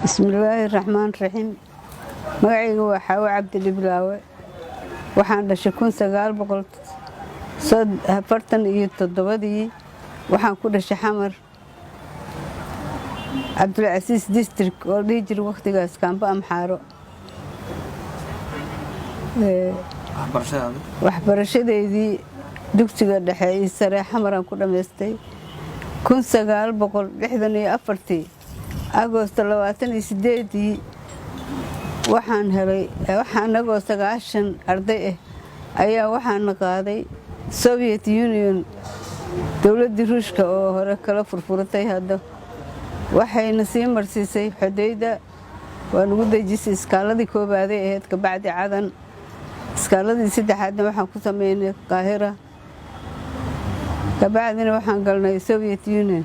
بسم الله الرحمن الرحيم magacaygu waa Xawa Cabdi Bilaawe waxaan dhashay 1947 waxaan ku dhashay Xamar Cabdulcasiis district oo dhijir waqtigaas kaamba Amxaaro waxbarashadeedii dugsiga dhexe ee sare Xamaran ku dhameystay 1964 Agosto 28 waxaan helay anagoo 9 arday ah ayaa waxaan qaaday Soviet Union dawladda Ruushka oo hore kala furfuratay hadda waxayna sii marsiisay xudayda waan ugu dejisay iskaaladii koobaad ee ahayd ka bacdi cadan iskaaladii saddexaadna waxaan ku sameynay Qaahira ka bacdina waxaan galnay Soviet Union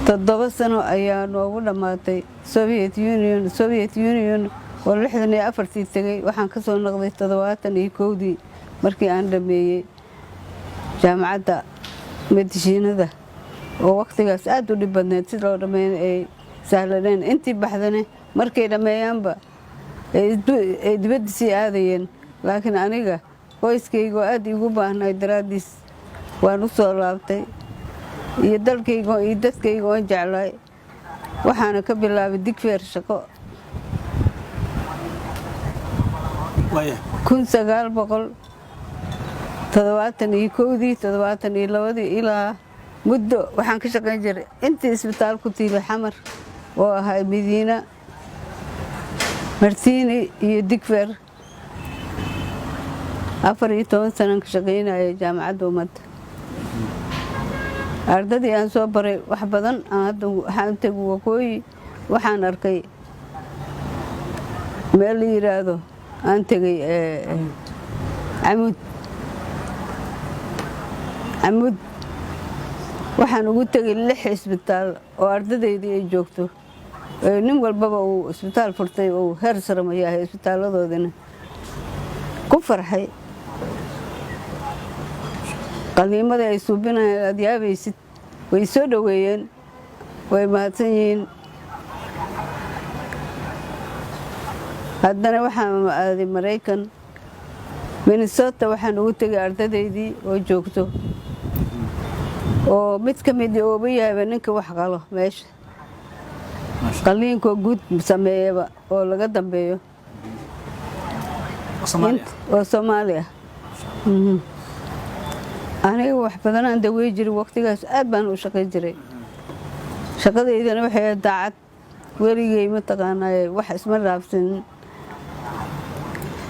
7 sano ayaa noogu dhamaatay Soviet Union oo 64 tagay waxaan ka soo noqday 71 markii aan dhameeyay jaamacadda medicine-da oo waqtigaas aad u dhib badneed si loo dhameeyo ay sahlaneen intii baxdane markay dhameeyaanba ay dibadda sii aadayeen laakiin aniga qoyskayga aad igu baahnay daraadiis waan u soo laabtay iyo dalkayga iyo dadkayga oo jeclay waxaana ka bilaabay digfeer shaqo 1972 ilaa muddo waxaan ka shaqayn jiray intii isbitaal ku tiilay Xamar oo ahaa Madiina Martiini iyo Digfeer 14 sano ka shaqaynayay jaamacadda ummadda ardadii aan soo baray wax badan hadda waxaan tagu waqooyi waxaan arkay meel la yiraahdo aan tagay Amud waxaan ugu tagay 6 isbitaal oo ardadeydii ay joogto nin walbaba uu isbitaal furtay oo heer sare ma yahay isbitaaladoodina ku farxay qaliimada ay suubinayaan aad yaabaysid way soo dhaweeyeen way mahadsan yihiin haddana waxaan aaday Mareykan Minnesota waxaan ugu tagay ardadeydii oo joogto oo mid ka mid ah oo yahay ninka wax qalo meesha qaliinka guud sameeyaba oo laga dambeeyo oo Soomaaliya aniga wax badan aan dawey jiray waqtigaas aad baan u shaqeyn jiray shaqadeydana waxay daacad weligay ma taqaanay wax isma raabsan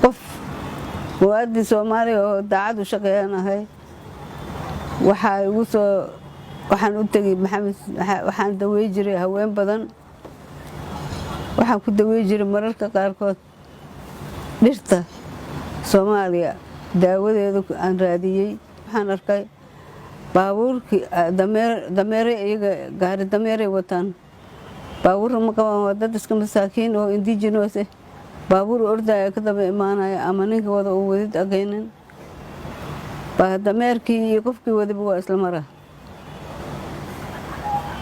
qof waadi Soomaaliya oo daacad u shaqeeyanahay waxaan u tagay Maxamed waxaan dawey jiray haween badan waxaan ku dawey jiray mararka qaarkood dhirta Soomaaliya daawadeedu aan raadiyay waxaan arkay baabuurkii dameere iyaga gaari dameere wataan baabuur ma qabaan dad iska masaakiin oo indigenous ah baabuur ordaya ka daba imaanaya ama ninka wada uu wadid ageynin baa dameerkii iyo qofkii wadaba waa isla mara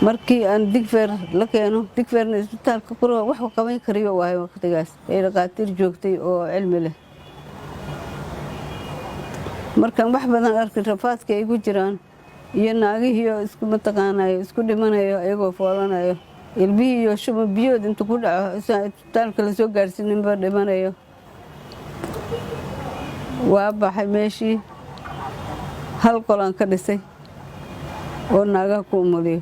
markii aan Digfeer la keeno Digfeerna isbitaalka qoro wax qaban kariyo waa waqtigaas ay dhaqaatiir joogtay oo cilmi leh markaan wax badan arkay rafaadka ay ku jiraan iyo naagihii isku mataqaanayo isku dhimanayo ayagoo foolanayo ilbihii iyo shuban biyood inta ku dhaco isbitaalka la soo gaarsiinba dhimanayo waa baxay meeshii hal qolaan ka dhisay oo naagaha ku umuliyo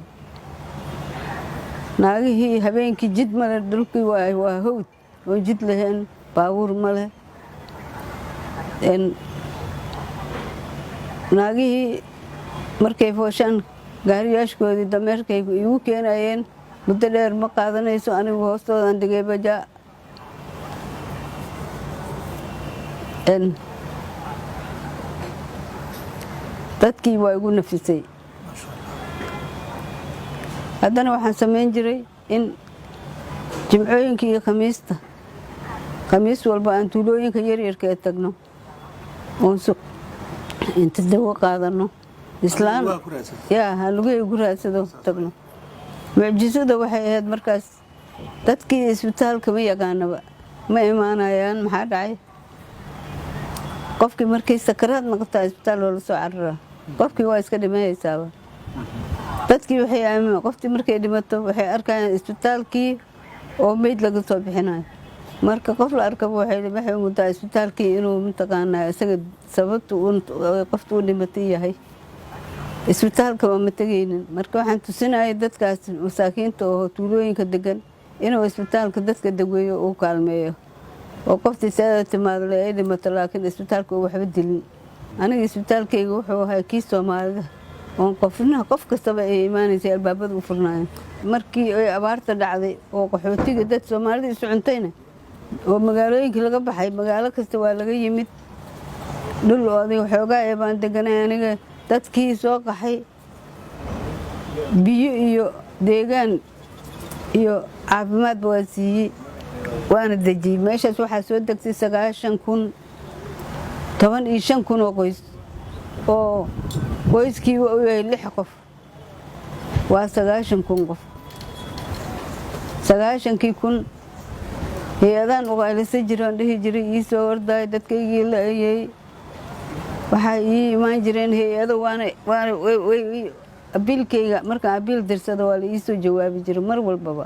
naagihii habeenkii jid male dhulkii waa hawd oo jid lahayn baabuur male naagihii markay fooshaan gaariyaashkoodii dameerkaygu igu keenayeen muddo dheer ma qaadanayso anigu hoostoodan dhigay bajaa dadkii waa igu nafisay haddana waxaan samayn jiray in jimcooyinka iyo khamiis walba aan tuulooyinka yaryarka ee tagno oon inta dawo qaadano islaan yaa halugay ugu raadsado tagno mucjisada waxay ahayd markaas dadkii isbitaalka ma yaqaanaba ma imaanayaan maxaa dhacay qofkii markii sakaraad noqotaa isbitaal loola soo cararaa qofkii waa iska dhimanaysaaba dadkii waxay aamineen qoftii markay dhimato waxay arkayaan isbitaalkii oo meyd laga soo bixinayo marka qof la arkaba waxay mudaa isbitaalkii inuu mataqaanaa isaga sababta qofta u dhimatay yahay isbitaalka waa ma tegaynin marka waxaan tusinayay dadkaas masaakiinta oo tuulooyinka degan inuu isbitaalka dadka daweeyo uu kaalmeeyo oo qoftii saada timaado ay dhimato laakiin isbitaalka uu waxba dilin aniga isbitaalkayga wuxuu ahaa kii Soomaalida oo qof kastaba ay imaanaysay albaabada u furnaayeen markii ay abaarta dhacday oo qaxootiga dad Soomaalida isu cuntayna oo magaalooyinka laga baxay magaalo kasta waa laga yimid dhul oo adiga xoogaa ee baan deganay aniga dadkii soo qaxay biyo iyo deegaan iyo caafimaad waa siiyey waana dejiyey meeshaas waxaa soo degtay 15,000 oo qoys oo qoyskii uu yahay 6 qof waa 90,000 qof 90,000 hay-adaan u qaylisa jiraan dhihi jiray ii soo orday dadkaygii la ayay waxaa ii imaan jireen hay-ado waana abiilkayga markaan abiil dirsado waa la ii soo jawaabi jiray mar walbaba